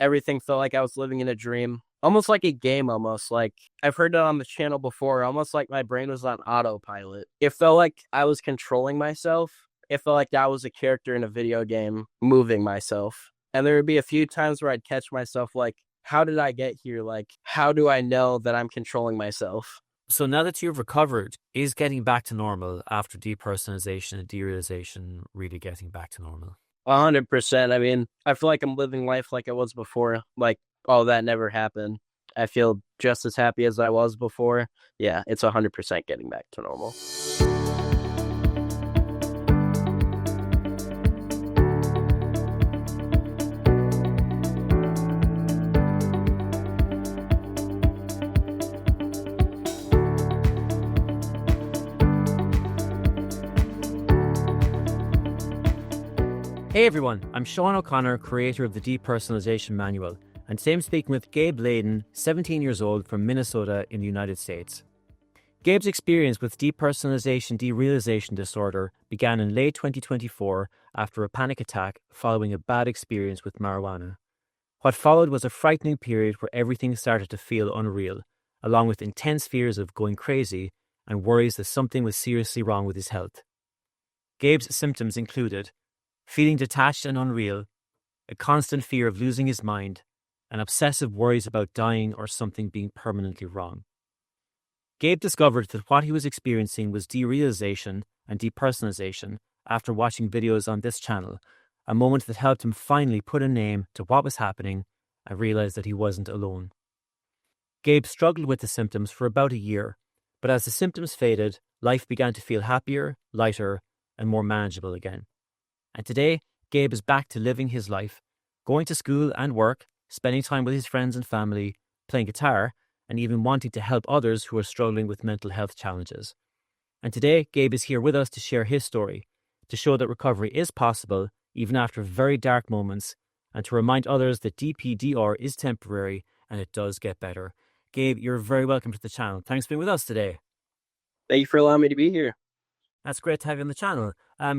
everything felt like I was living in a dream, almost like a game. Almost like I've heard it on the channel before. Almost like my brain was on autopilot. It felt like I was controlling myself. It felt like I was a character in a video game, moving myself. And there would be a few times where I'd catch myself like, how did I get here? Like, how do I know that I'm controlling myself? So now that you've recovered, is getting back to normal after depersonalization and derealization really getting back to normal? 100%. I mean, I feel like I'm living life like I was before. Like, oh, that never happened. I feel just as happy as I was before. Yeah, it's 100% getting back to normal. Hey everyone, I'm Shaun O'Connor, creator of the Depersonalization Manual, and today I'm speaking with Gabe Layden, 17 years old from Minnesota in the United States. Gabe's experience with depersonalization derealization disorder began in late 2024 after a panic attack following a bad experience with marijuana. What followed was a frightening period where everything started to feel unreal, along with intense fears of going crazy and worries that something was seriously wrong with his health. Gabe's symptoms included feeling detached and unreal, a constant fear of losing his mind, and obsessive worries about dying or something being permanently wrong. Gabe discovered that what he was experiencing was derealization and depersonalization after watching videos on this channel, a moment that helped him finally put a name to what was happening and realize that he wasn't alone. Gabe struggled with the symptoms for about a year, but as the symptoms faded, life began to feel happier, lighter, and more manageable again. And today, Gabe is back to living his life, going to school and work, spending time with his friends and family, playing guitar, and even wanting to help others who are struggling with mental health challenges. And today, Gabe is here with us to share his story, to show that recovery is possible, even after very dark moments, and to remind others that DPDR is temporary and it does get better. Gabe, you're very welcome to the channel. Thanks for being with us today. Thank you for allowing me to be here. That's great to have you on the channel.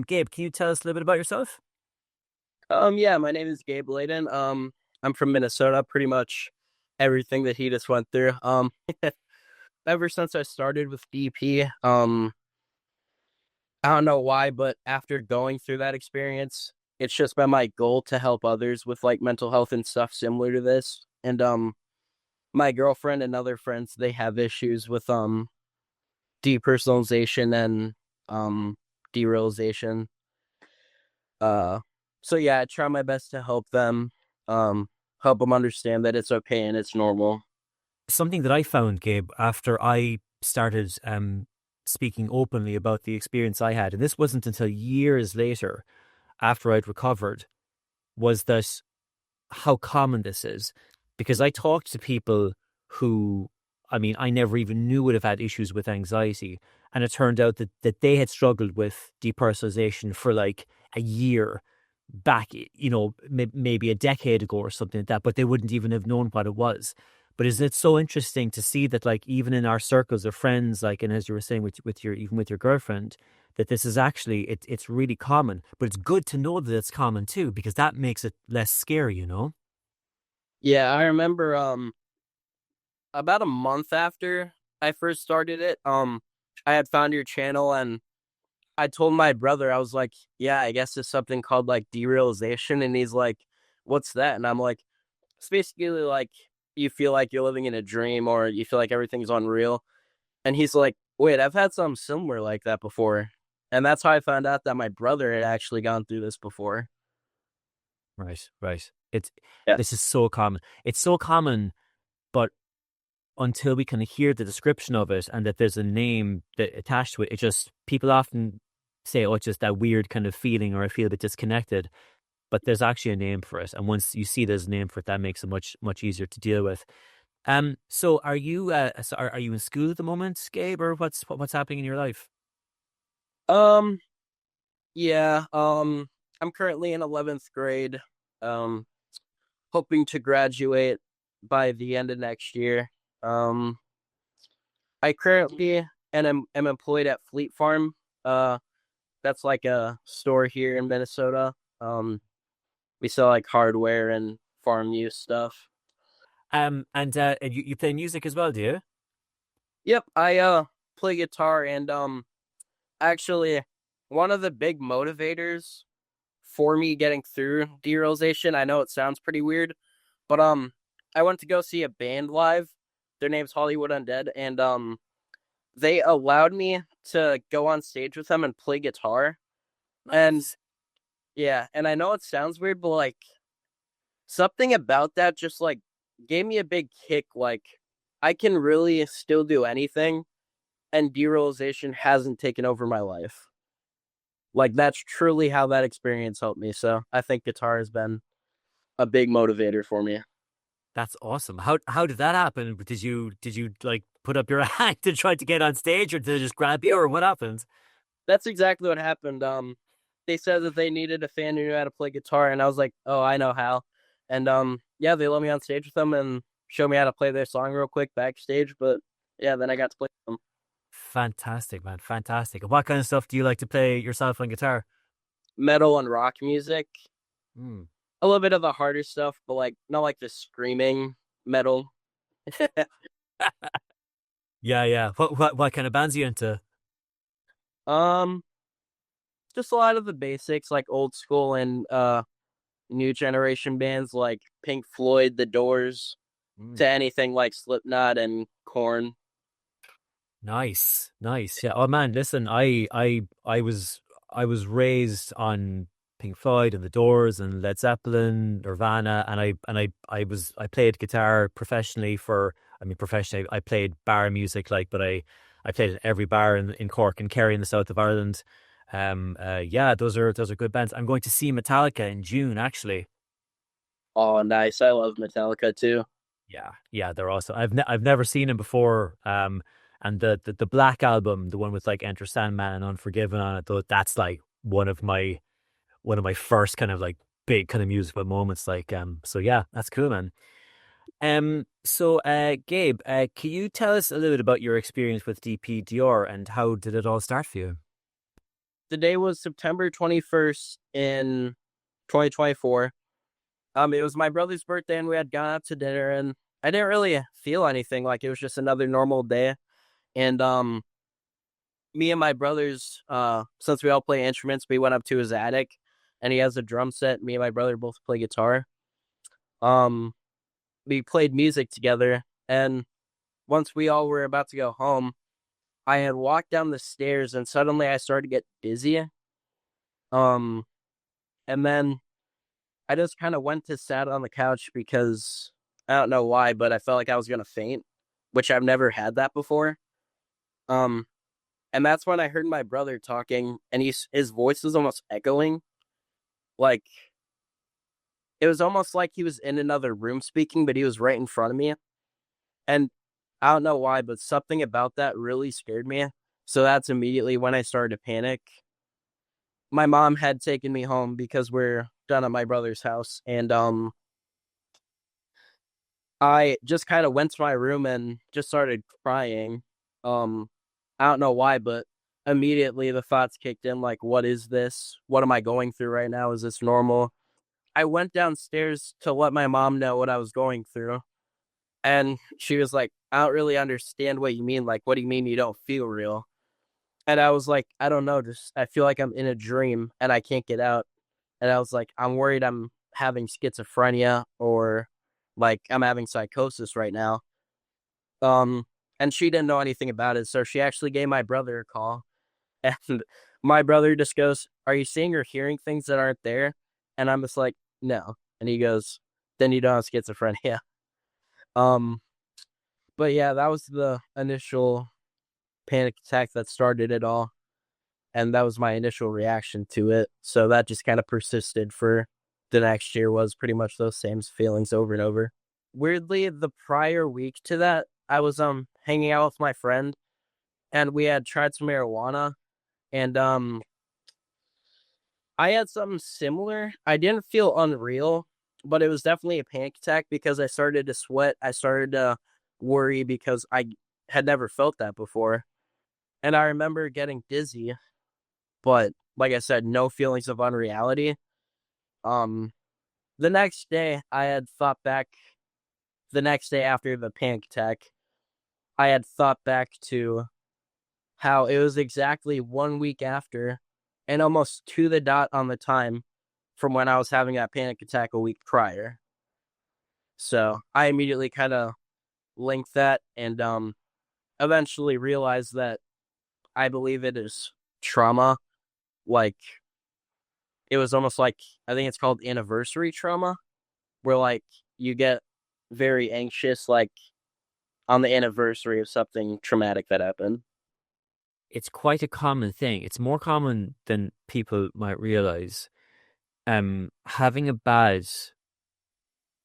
Gabe, can you tell us a little bit about yourself? Yeah, my name is Gabe Layden. I'm from Minnesota. Pretty much everything that he just went through. Ever since I started with DP, I don't know why, but after going through that experience, it's just been my goal to help others with like mental health and stuff similar to this. And my girlfriend and other friends, they have issues with depersonalization and derealization. Uh, so yeah, I try my best to help them, help them understand that it's okay and it's normal. Something that I found, Gabe, after I started speaking openly about the experience I had, and this wasn't until years later after I'd recovered, was that how common this is. Because I talked to people who, I mean, I never even knew would have had issues with anxiety. And it turned out that they had struggled with depersonalization for like a year back, maybe a decade ago or something like that, but they wouldn't even have known what it was. But isn't it so interesting to see that, like, even in our circles of friends, like, and as you were saying with your even with your girlfriend, that this is actually it's really common. But it's good to know that it's common too, because that makes it less scary, you know? Yeah, I remember about a month after I first started it, I had found your channel and I told my brother, I was like, yeah, I guess it's something called like derealization. And he's like, what's that? And I'm like, it's basically like you feel like you're living in a dream or you feel like everything's unreal. And he's like, wait, I've had something similar like that before. And that's how I found out that my brother had actually gone through this before. Right, right. It's Yeah. This is so common. It's so common, but until we kind of hear the description of it and that there's a name that attached to it, it just people often say, "Oh, it's just that weird kind of feeling," or "I feel a bit disconnected." But there's actually a name for it, and once you see there's a name for it, that makes it much easier to deal with. So are you in school at the moment, Gabe, or what's happening in your life? Um, yeah. I'm currently in 11th grade. Um, hoping to graduate by the end of next year. Um, I currently am employed at Fleet Farm. Uh, that's like a store here in Minnesota. We sell like hardware and farm use stuff. And you play music as well, do you? Yep, I play guitar and actually one of the big motivators for me getting through derealization. I know it sounds pretty weird, but I went to go see a band live. Their name's Hollywood Undead, and they allowed me to go on stage with them and play guitar. And Nice. yeah, and I know it sounds weird, but like something about that just like gave me a big kick. Like I can really still do anything, and derealization hasn't taken over my life. Like that's truly how that experience helped me. So I think guitar has been a big motivator for me. That's awesome. How did that happen? Did you like put up your hand to try to get on stage, or did they just grab you, or what happened? That's exactly what happened. They said that they needed a fan who knew how to play guitar, and I was like, "Oh, I know how." And yeah, they let me on stage with them and showed me how to play their song real quick backstage. But yeah, then I got to play them Fantastic, man. Fantastic. And what kind of stuff do you like to play yourself on guitar? metal and rock music. Hmm. A little bit of the harder stuff, but like not like the screaming metal. Yeah, yeah. What kind of bands are you into? um, just a lot of the basics, like old school and new generation bands like Pink Floyd, The Doors, Mm. to anything like Slipknot and Korn. Nice, nice. Yeah. Oh man, listen, I was raised on Pink Floyd and The Doors and Led Zeppelin, Nirvana, and I played guitar professionally for. I mean, professionally, I played bar music, like, but I played at every bar in Cork and Kerry in the south of Ireland. Yeah, those are good bands. I'm going to see Metallica in June, actually. Oh, nice. I love Metallica too. Yeah, yeah, they're awesome. I've never seen him before. And the Black album, the one with like Enter Sandman and Unforgiven on it, though, that's like one of my first kind of like big kind of musical moments. Like, so yeah, that's cool, man. So Gabe, can you tell us a little bit about your experience with DPDR and how did it all start for you? The day was September 21st in 2024. It was my brother's birthday and we had gone out to dinner and I didn't really feel anything. Like it was just another normal day. And me and my brothers, since we all play instruments, we went up to his attic and he has a drum set. Me and my brother both play guitar. Um, we played music together, and once we all were about to go home, I had walked down the stairs and suddenly I started to get dizzy. Um, and then I just kind of went to sat on the couch because I don't know why, but I felt like I was gonna faint, which I've never had that before. Um, and that's when I heard my brother talking, and his voice was almost echoing, like it was almost like he was in another room speaking, but he was right in front of me. And I don't know why, but something about that really scared me. So that's immediately when I started to panic. My mom had taken me home because we're done at my brother's house, and I just kind of went to my room and just started crying. Um, I don't know why, but immediately the thoughts kicked in like, what is this? What am I going through right now? Is this normal? I went downstairs to let my mom know what I was going through. And she was like, I don't really understand what you mean. Like, what do you mean you don't feel real? And I was like, I don't know. Just, I feel like I'm in a dream and I can't get out. And I was like, I'm worried I'm having schizophrenia or like I'm having psychosis right now. Um, and she didn't know anything about it. So she actually gave my brother a call. And my brother just goes, are you seeing or hearing things that aren't there? And I'm just like, no. And he goes, then you don't have schizophrenia. Um, but yeah, that was the initial panic attack that started it all. And that was my initial reaction to it. So that just kind of persisted for the next year, was pretty much those same feelings over and over. Weirdly, the prior week to that, I was hanging out with my friend and we had tried some marijuana, and I had something similar. I didn't feel unreal, but it was definitely a panic attack because I started to sweat. I started to worry because I had never felt that before. And I remember getting dizzy, but like I said, no feelings of unreality. Um, the next day I had thought back the next day after the panic attack, I had thought back to how it was exactly 1 week after and almost to the dot on the time from when I was having that panic attack a week prior. So I immediately kind of linked that and eventually realized that I believe it is trauma. Like it was almost like I think it's called anniversary trauma, where like you get very anxious like on the anniversary of something traumatic that happened. It's quite a common thing. It's more common than people might realize. Having a bad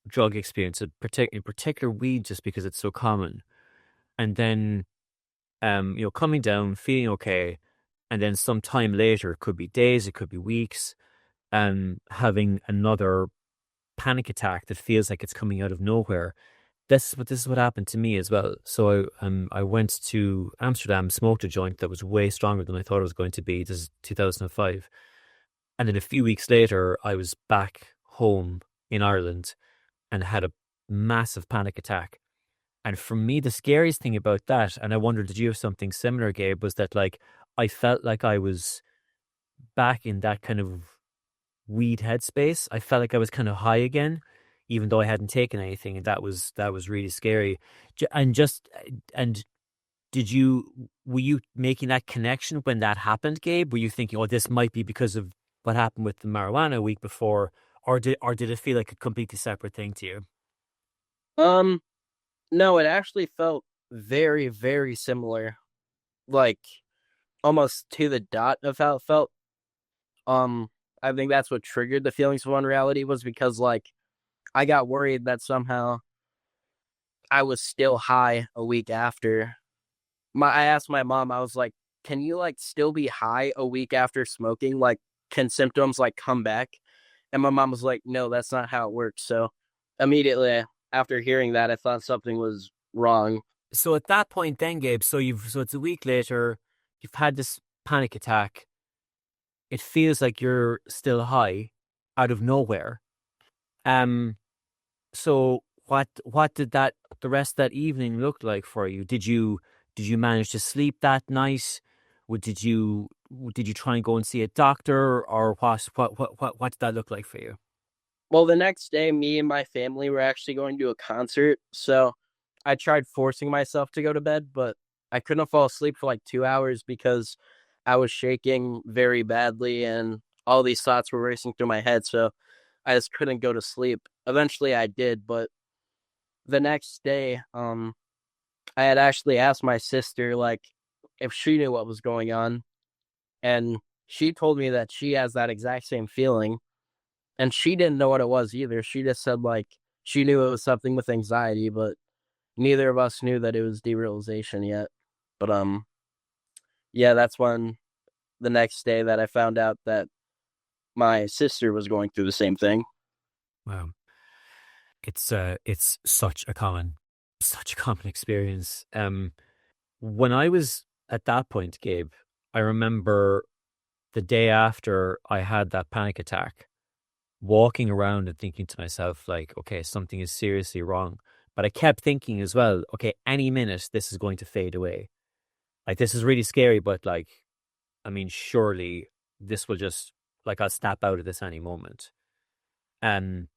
drug experience, in particular weed, just because it's so common, and then coming down, feeling okay, and then some time later, it could be days, it could be weeks, having another panic attack that feels like it's coming out of nowhere. This is what happened to me as well. So I went to Amsterdam, smoked a joint that was way stronger than I thought it was going to be. This is 2005, and then a few weeks later, I was back home in Ireland and had a massive panic attack. And for me, the scariest thing about that, and I wonder, did you have something similar, Gabe, was that like I felt like I was back in that kind of weed headspace. I felt like I was kind of high again, even though I hadn't taken anything, and that was really scary. And did you were you making that connection when that happened, Gabe? Were you thinking, oh, this might be because of what happened with the marijuana a week before, or did it feel like a completely separate thing to you? Um no, it actually felt very very similar. Like almost to the dot of how it felt. Um I think that's what triggered the feelings of unreality was because like I got worried that somehow I was still high a week after. I asked my mom, I was like, "Can you like still be high a week after smoking? Like can symptoms like come back?" And my mom was like, "No, that's not how it works." So immediately after hearing that, I thought something was wrong. So at that point, then, Gabe, so it's a week later. You've had this panic attack. It feels like you're still high, out of nowhere. Um, So what did that the rest of that evening look like for you? Did you manage to sleep that night? Did you try and go and see a doctor, or what did that look like for you? Well, the next day, me and my family were actually going to a concert. So I tried forcing myself to go to bed, but I couldn't fall asleep for like 2 hours because I was shaking very badly and all these thoughts were racing through my head. So I just couldn't go to sleep. Eventually I did, but the next day, I had actually asked my sister like if she knew what was going on. And she told me that she has that exact same feeling and she didn't know what it was either. She just said like she knew it was something with anxiety, but neither of us knew that it was derealization yet. But yeah, that's when the next day that I found out that my sister was going through the same thing. Wow, it's such a common experience. When I was at that point, Gabe, I remember the day after I had that panic attack, walking around and thinking to myself, like, okay, something is seriously wrong. But I kept thinking as well, okay, any minute this is going to fade away. Like, this is really scary, but like, I mean, surely this will just, like, I'll snap out of this any moment. Um,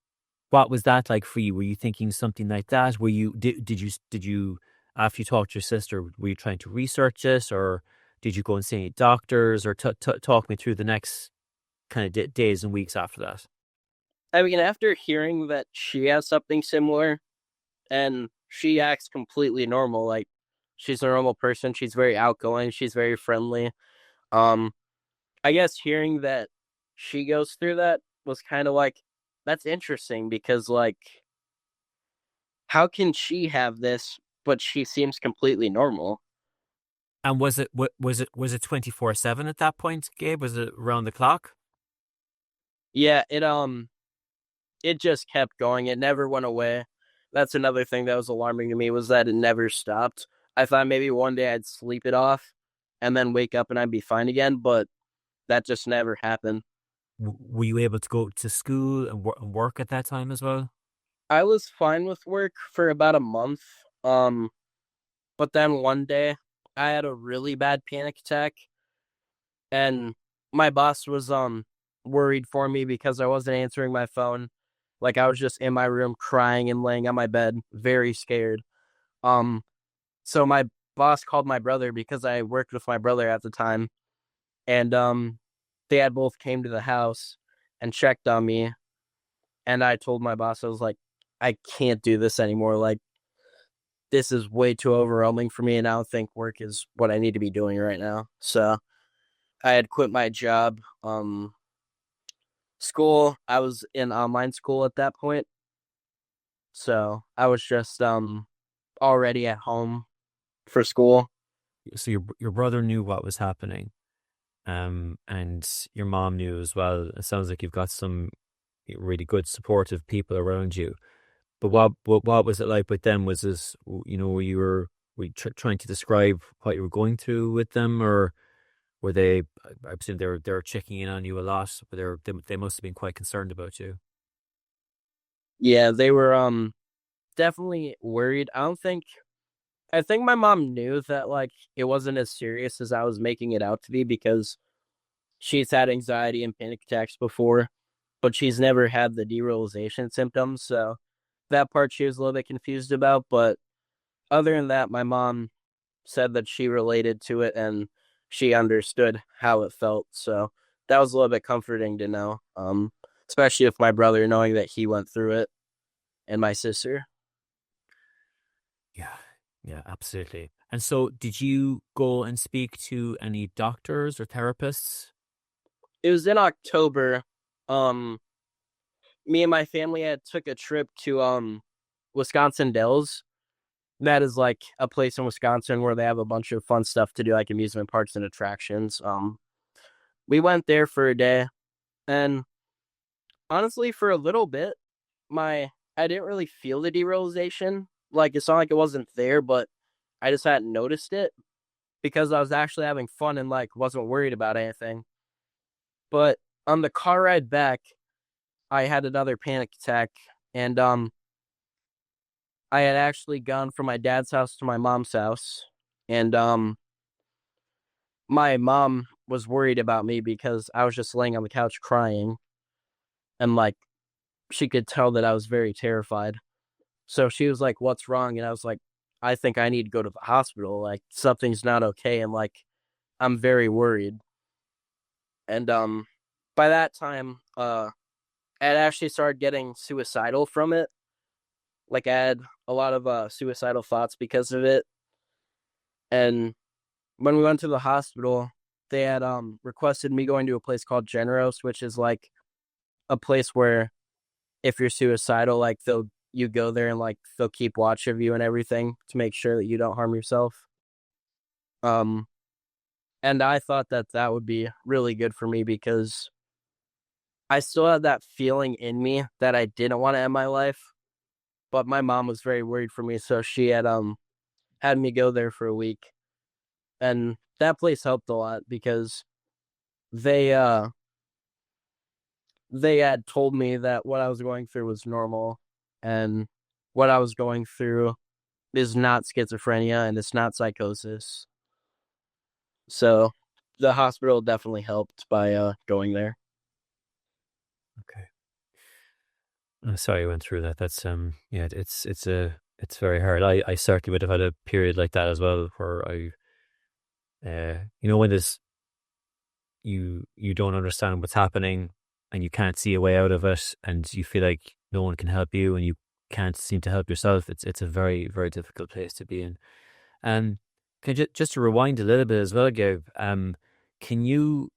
what was that like for you? Were you thinking something like that? Did you, after you talked to your sister, were you trying to research this, or did you go and see any doctors, or talk me through the next kind of days and weeks after that? I mean, after hearing that she has something similar and she acts completely normal, like she's a normal person, she's very outgoing, she's very friendly. Um, I guess hearing that she goes through that was kind of like that's interesting because like how can she have this but she seems completely normal? And was it 24/7 at that point, Gabe? Was it around the clock? Yeah, it just kept going. It never went away. That's another thing that was alarming to me was that it never stopped. I thought maybe one day I'd sleep it off and then wake up and I'd be fine again, but that just never happened. were you able to go to school and, and work at that time as well? I was fine with work for about a month. Um, but then one day I had a really bad panic attack, and my boss was worried for me because I wasn't answering my phone. Like I was just in my room crying and laying on my bed, very scared. Um, so my boss called my brother because I worked with my brother at the time, and they had both came to the house and checked on me, and I told my boss I was like, I can't do this anymore. Like this is way too overwhelming for me, and I don't think work is what I need to be doing right now. So I had quit my job. School, I was in online school at that point, so I was just already at home for school. So your brother knew what was happening, and your mom knew as well. It sounds like you've got some really good supportive people around you. But what was it like with them? Was this, were you trying to describe what you were going through with them, or were they? I presume they were checking in on you a lot, but they must have been quite concerned about you. Yeah, they were definitely worried. I think my mom knew that like it wasn't as serious as I was making it out to be because she's had anxiety and panic attacks before, but she's never had the derealization symptoms. So that part she was a little bit confused about. But other than that, my mom said that she related to it and she understood how it felt. So that was a little bit comforting to know. Especially with my brother knowing that he went through it and my sister. Yeah, yeah, absolutely. And so, did you go and speak to any doctors or therapists? It was in October. Um, Me and my family had took a trip to Wisconsin Dells. That is like a place in Wisconsin where they have a bunch of fun stuff to do, like amusement parks and attractions. We went there for a day, and honestly, for a little bit, my I didn't really feel the derealization. Like it's not like it wasn't there, but I just hadn't noticed it because I was actually having fun and like wasn't worried about anything. But on the car ride back, I had another panic attack, and I had actually gone from my dad's house to my mom's house, and my mom was worried about me because I was just laying on the couch crying, and like she could tell that I was very terrified. So she was like, "What's wrong?" And I was like, "I think I need to go to the hospital. Like something's not okay, and like I'm very worried." And by that time, I had actually started getting suicidal from it. Like I had a lot of suicidal thoughts because of it. And when we went to the hospital, they had requested me going to a place called Generos, which is like a place where if you're suicidal, like they'll you go there and like they'll keep watch of you and everything to make sure that you don't harm yourself. Um, and I thought that that would be really good for me because I still had that feeling in me that I didn't want to end my life, but my mom was very worried for me, so she had me go there for a week, and that place helped a lot because they uh they had told me that what I was going through was normal, and what I was going through is not schizophrenia and it's not psychosis. So the hospital definitely helped by going there. Okay. I'm sorry you went through that. That's yeah, it's very hard. I certainly would have had a period like that as well where when this you don't understand what's happening and you can't see a way out of it and you feel like no one can help you and you can't seem to help yourself. It's a very, very difficult place to be in. Um, just to rewind a little bit as well, Gabe, can you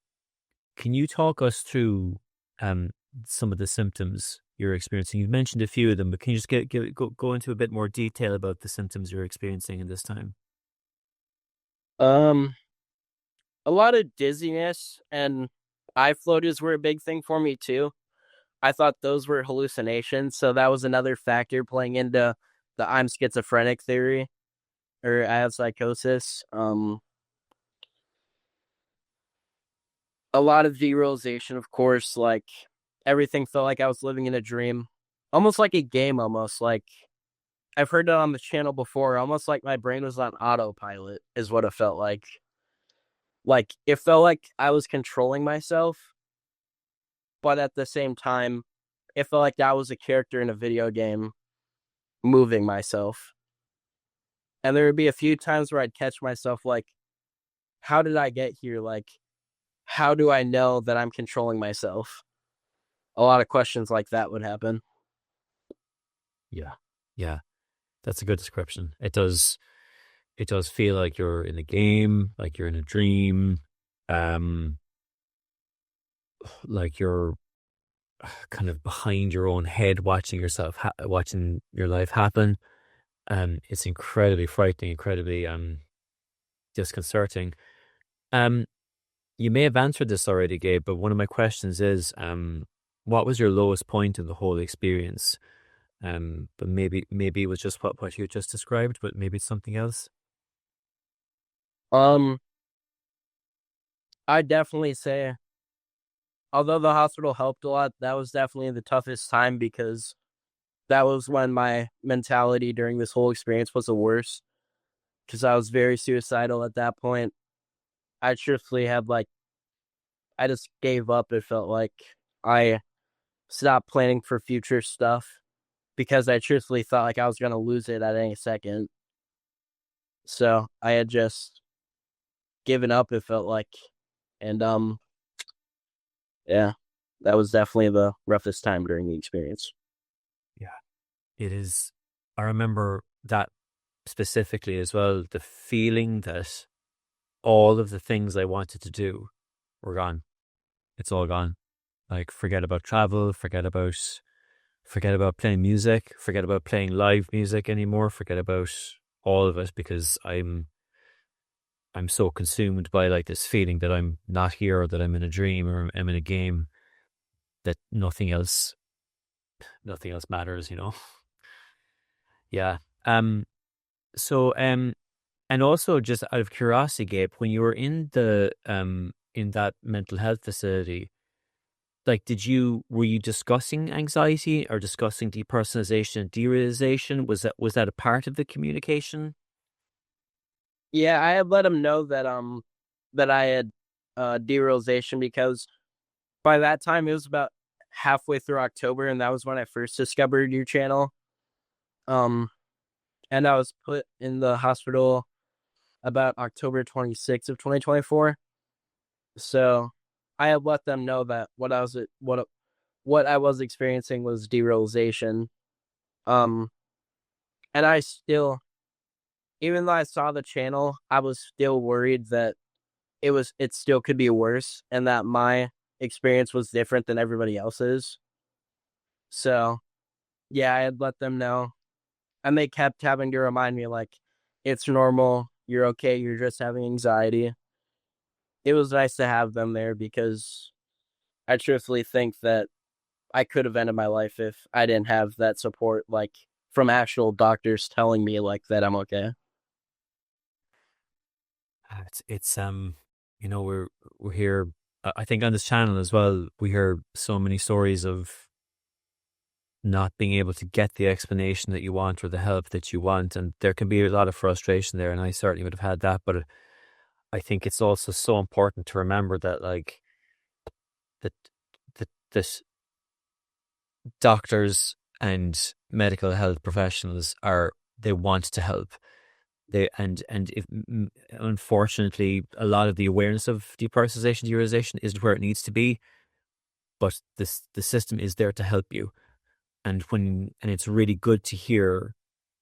can you talk us through um some of the symptoms you're experiencing? You've mentioned a few of them, but can you just go into a bit more detail about the symptoms you're experiencing in this time? Um, a lot of dizziness and eye floaters were a big thing for me too. I thought those were hallucinations, so that was another factor playing into the I'm schizophrenic theory or I have psychosis. A lot of derealization, of course. Like everything felt like I was living in a dream, almost like a game. Almost like I've heard it on the channel before. Almost like my brain was on autopilot, is what it felt like. Like it felt like I was controlling myself, but at the same time, it felt like I was a character in a video game moving myself. And there would be a few times where I'd catch myself like, how did I get here? Like, how do I know that I'm controlling myself? A lot of questions like that would happen. Yeah. Yeah. That's a good description. It does feel like you're in a game, like you're in a dream, um, like you're kind of behind your own head, watching yourself, watching your life happen. It's incredibly frightening, incredibly disconcerting. Um, you may have answered this already, Gabe, but one of my questions is, what was your lowest point in the whole experience? But maybe it was just what you just described, but maybe it's something else. Um, I definitely say, although the hospital helped a lot, that was definitely the toughest time because that was when my mentality during this whole experience was the worst. Because I was very suicidal at that point. I truthfully had like, I just gave up. It felt like I stopped planning for future stuff because I truthfully thought like I was gonna lose it at any second. So I had just given up. It felt like, and yeah, that was definitely the roughest time during the experience. Yeah, it is. I remember that specifically as well. The feeling that all of the things I wanted to do were gone. It's all gone. Like forget about travel, forget about playing music, forget about playing live music anymore, forget about all of it because I'm so consumed by like this feeling that I'm not here or that I'm in a dream or I'm in a game that nothing else matters. Yeah. Um so and also just out of curiosity, Gabe, when you were in that mental health facility, like were you discussing anxiety or discussing depersonalization and derealization? Was that a part of the communication? Yeah, I had let him know that I had derealization because by that time it was about halfway through October, and that was when I first discovered your channel. Um, and I was put in the hospital about October 26th of 2024. So I had let them know that what I was experiencing was derealization. Um, and I still, even though I saw the channel, I was still worried that it still could be worse, and that my experience was different than everybody else's. So yeah, I had let them know, and they kept having to remind me like, it's normal, you're okay, you're just having anxiety. It was nice to have them there because I truthfully think that I could have ended my life if I didn't have that support, like from actual doctors telling me like that I'm okay. We're here. I think on this channel as well, we hear so many stories of not being able to get the explanation that you want or the help that you want, and there can be a lot of frustration there. And I certainly would have had that, but I think it's also so important to remember that like that this doctors and medical health professionals they want to help. And if unfortunately a lot of the awareness of depersonalization derealization isn't where it needs to be, but the system is there to help you. And it's really good to hear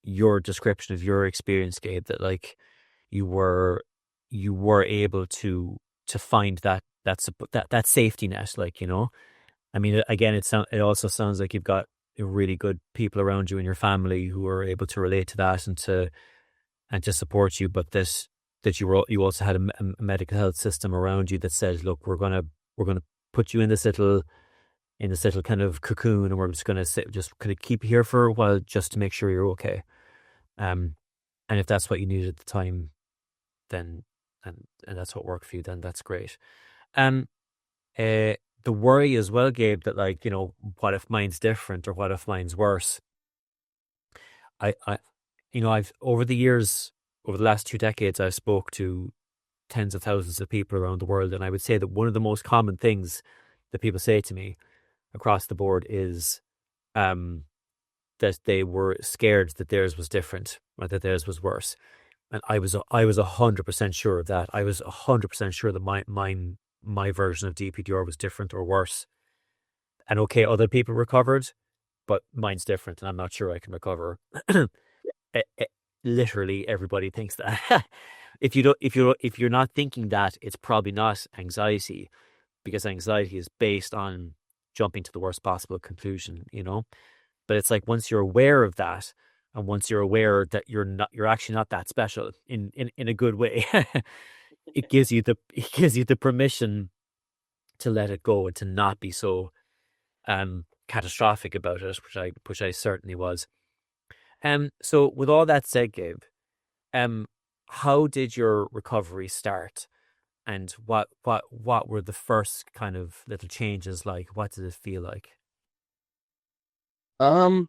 your description of your experience, Gabe, that like you were you were able to find that safety net, I mean, again, it also sounds like you've got really good people around you in your family who are able to relate to that and to support you. But that you also had a medical health system around you that says, look, we're gonna put you in this little kind of cocoon, and we're just gonna just kind of keep you here for a while just to make sure you're okay. Um, and if that's what you needed at the time, then and that's what worked for you, then that's great. Um, the worry as well, Gabe, that like, what if mine's different or what if mine's worse? I I've over the years, over the last 2 decades, I've spoke to tens of thousands of people around the world, and I would say that one of the most common things that people say to me across the board is um, that they were scared that theirs was different or that theirs was worse. And I was 100% sure of that. I was 100% sure that my version of DPDR was different or worse. And okay, other people recovered, but mine's different, and I'm not sure I can recover. Eh, eh, Literally, everybody thinks that. If you're not thinking that, it's probably not anxiety, because anxiety is based on jumping to the worst possible conclusion. But it's like once you're aware of that, and once you're aware that you're actually not that special in a good way, it gives you the permission to let it go and to not be so catastrophic about it, which I certainly was. So with all that said, Gabe, um, how did your recovery start? And what were the first kind of little changes like? What did it feel like? Um,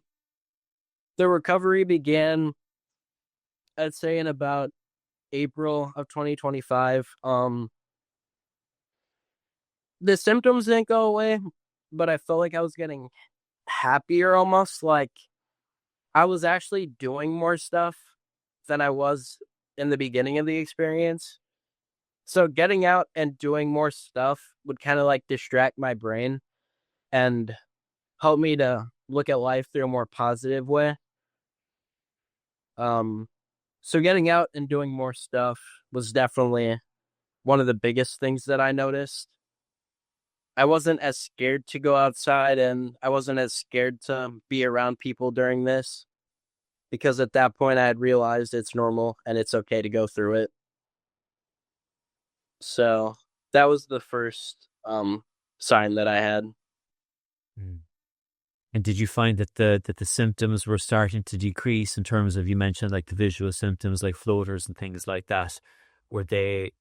the recovery began, I'd say, in about April of 2025. The symptoms didn't go away, but I felt like I was getting happier almost. Like I was actually doing more stuff than I was in the beginning of the experience. So getting out and doing more stuff would kind of like distract my brain and help me to look at life through a more positive way. Um, so getting out and doing more stuff was definitely one of the biggest things that I noticed. I wasn't as scared to go outside and I wasn't as scared to be around people during this because at that point I had realized it's normal and it's okay to go through it. So that was the first sign that I had. Mm. And did you find that the symptoms were starting to decrease in terms of, you mentioned like the visual symptoms like floaters and things like that? Were they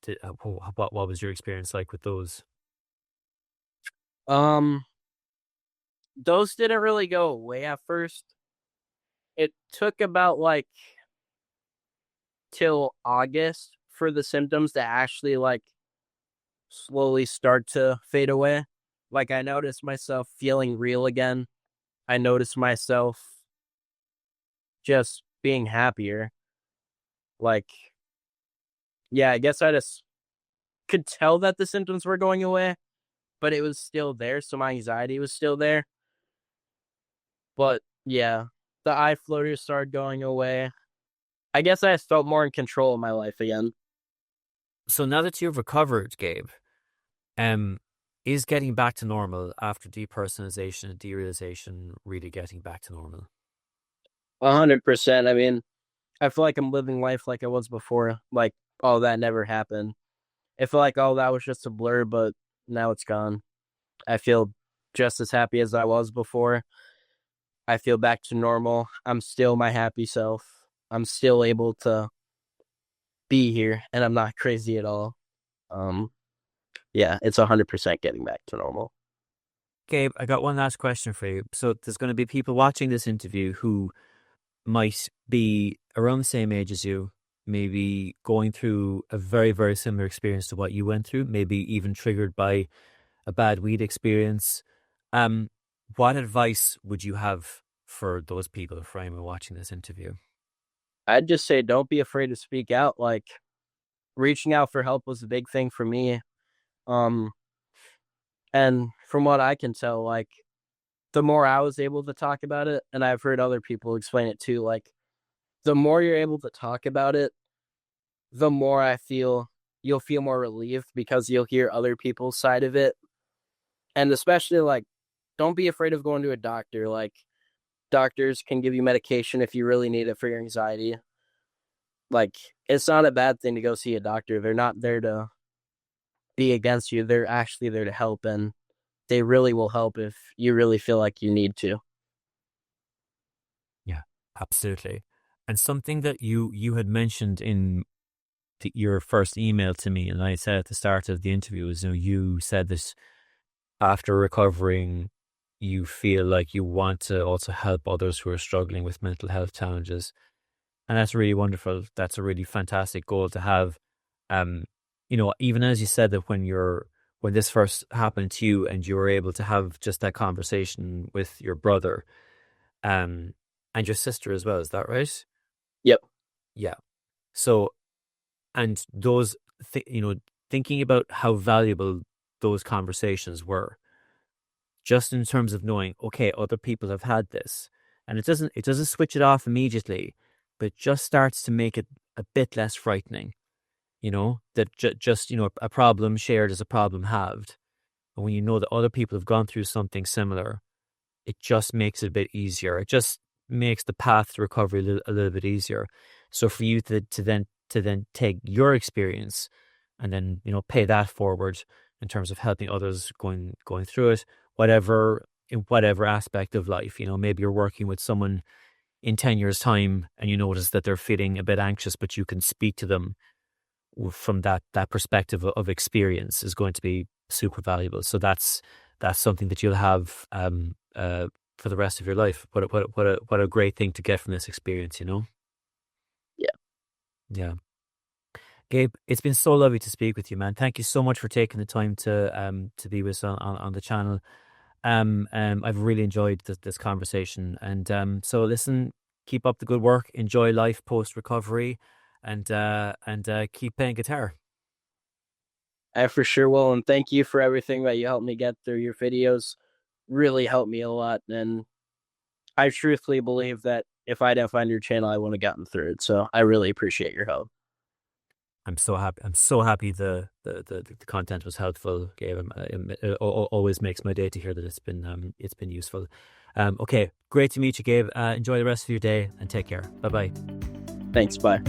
what was your experience like with those? Um those didn't really go away at first. It took about like till August for the symptoms to actually like slowly start to fade away. Like I noticed myself feeling real again. I noticed myself just being happier. Like, yeah, I guess I just could tell that the symptoms were going away, but it was still there. So my anxiety was still there. But yeah, the eye floaters started going away. I guess I felt more in control of my life again. So now that you've recovered, Gabe, um, is getting back to normal after depersonalization and derealization really getting back to normal? 100%. I mean, I feel like I'm living life like I was before. Like, all that never happened. I feel like all that was just a blur, but now it's gone. I feel just as happy as I was before. I feel back to normal. I'm still my happy self. I'm still able to be here and I'm not crazy at all. Um yeah, it's 100% getting back to normal. Gabe, I got one last question for you. So there's going to be people watching this interview who might be around the same age as you, maybe going through a very, very similar experience to what you went through, maybe even triggered by a bad weed experience. Um, what advice would you have for those people for anyone watching this interview? I'd just say don't be afraid to speak out. Like reaching out for help was a big thing for me. Um and from what I can tell, like the more I was able to talk about it, and I've heard other people explain it too, like the more you're able to talk about it, the more I feel you'll feel more relieved because you'll hear other people's side of it. And especially like don't be afraid of going to a doctor. Like doctors can give you medication if you really need it for your anxiety. Like it's not a bad thing to go see a doctor. They're not there to be against you. They're actually there to help and they really will help if you really feel like you need to. Yeah, absolutely. And something that you had mentioned in your first email to me, and I said at the start of the interview, is, you said that after recovering, you feel like you want to also help others who are struggling with mental health challenges. And that's really wonderful. That's a really fantastic goal to have. Um, even as you said that when this first happened to you and you were able to have just that conversation with your brother, um, and your sister as well, is that right? Yep. Yeah. So, and thinking about how valuable those conversations were, just in terms of knowing, okay, other people have had this, and it doesn't switch it off immediately, but just starts to make it a bit less frightening. That just a problem shared is a problem halved, and when you know that other people have gone through something similar, it just makes it a bit easier. It just makes the path to recovery a little bit easier. So for you to then take your experience and then pay that forward in terms of helping others going through it, whatever in whatever aspect of life. Maybe you're working with someone in 10 years' time and you notice that they're feeling a bit anxious, but you can speak to them from that perspective of experience is going to be super valuable. So that's something that you'll have for the rest of your life. What a great thing to get from this experience. Yeah. Yeah. Gabe, it's been so lovely to speak with you, man. Thank you so much for taking the time to be with us on the channel. I've really enjoyed this conversation, and so listen, keep up the good work, enjoy life post recovery, and keep playing guitar. I for sure will. And thank you for everything that you helped me get through. Your videos really helped me a lot. And I truthfully believe that if I didn't find your channel, I wouldn't have gotten through it. So I really appreciate your help. I'm so happy. I'm so happy the content was helpful, Gabe. It always makes my day to hear that it's been useful. Okay, great to meet you, Gabe. Enjoy the rest of your day and take care. Bye bye. Thanks. Bye.